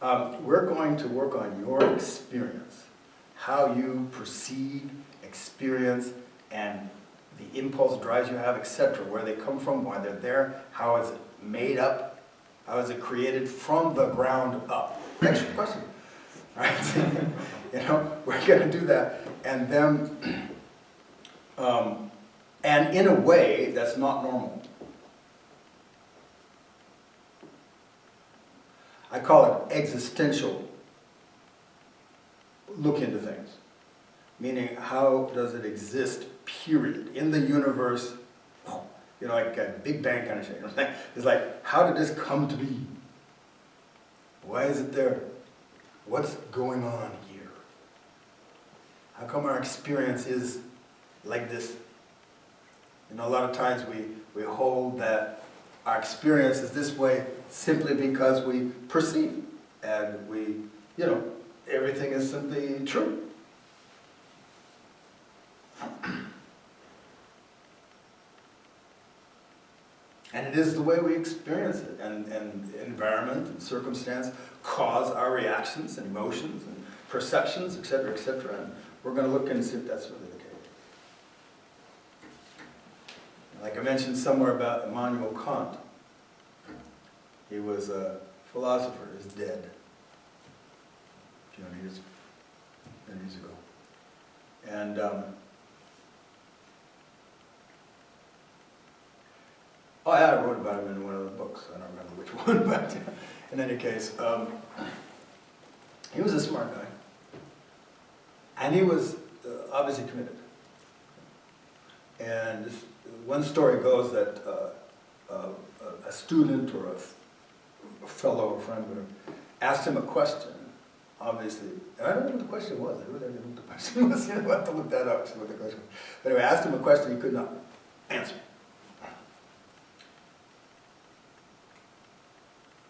We're going to work on your experience, how you perceive, experience, and the impulse drives you have, etc., where they come from, why they're there, how is it made up, how is it created from the ground up. Next question. Right? We're going to do that, and then, and in a way that's not normal. I call it existential look into things, meaning how does it exist, period, in the universe, like a Big Bang kind of shit. It's like, how did this come to be? Why is it there? What's going on here? How come our experience is like this? A lot of times we hold that our experience is this way simply because we perceive, and everything is simply true. And it is the way we experience it, and environment and circumstance cause our reactions and emotions and perceptions, etc., etc. And we're going to look and see if that's really the case. Like I mentioned somewhere about Immanuel Kant, he was a philosopher, he's dead a few hundred years ago. And I wrote about him in one of the books. I don't remember which one, but in any case, he was a smart guy. And he was obviously committed. And one story goes that a student or a fellow or friend asked him a question, obviously. And I don't know what the question was. I really don't know what the question was. I have to look that up, see what the question was. But anyway, I asked him a question he could not answer.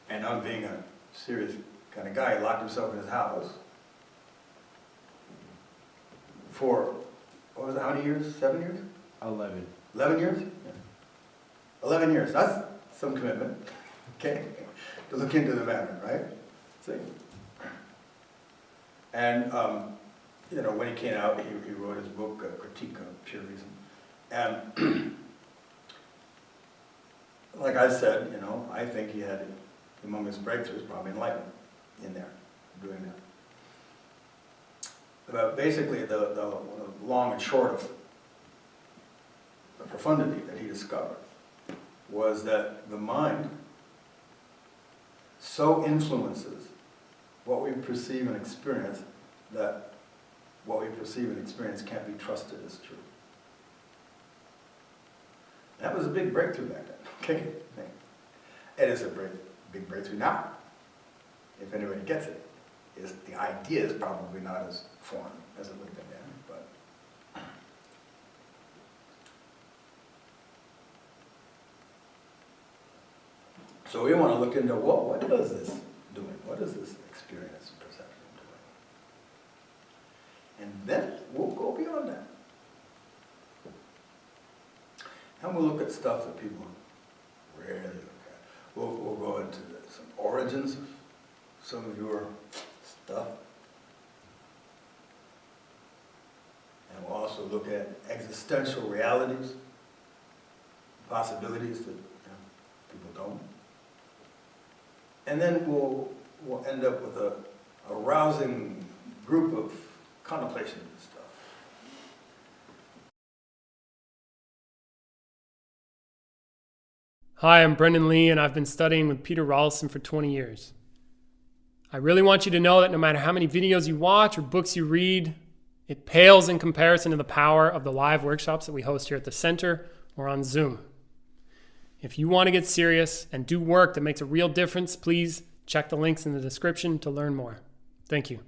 And on being a serious kind of guy, he locked himself in his house for, what was it, how many years? 7 years? 11. 11 years? Yeah. 11 years. That's some commitment, okay? To look into the matter, right? See? And, when he came out, he wrote his book, Critique of Pure Reason. And, like I said, I think he had, among his breakthroughs, probably enlightenment in there, doing that. But basically, the long and short of the profundity that he discovered was that the mind so influences what we perceive and experience that what we perceive and experience can't be trusted as true. That was a big breakthrough back then, okay? It is a big breakthrough now, if anybody gets it. The idea is probably not as foreign as it would have been then, but so we want to look into, what is this doing? What is this experience and perception doing? And then we'll go beyond that. And we'll look at stuff that people rarely look at. We'll go into some origins of some of your stuff. And we'll also look at existential realities, possibilities that people don't. And then we'll end up with a rousing group of contemplation and stuff. Hi, I'm Brendan Lee, and I've been studying with Peter Ralston for 20 years. I really want you to know that no matter how many videos you watch or books you read, it pales in comparison to the power of the live workshops that we host here at the center or on Zoom. If you want to get serious and do work that makes a real difference, please check the links in the description to learn more. Thank you.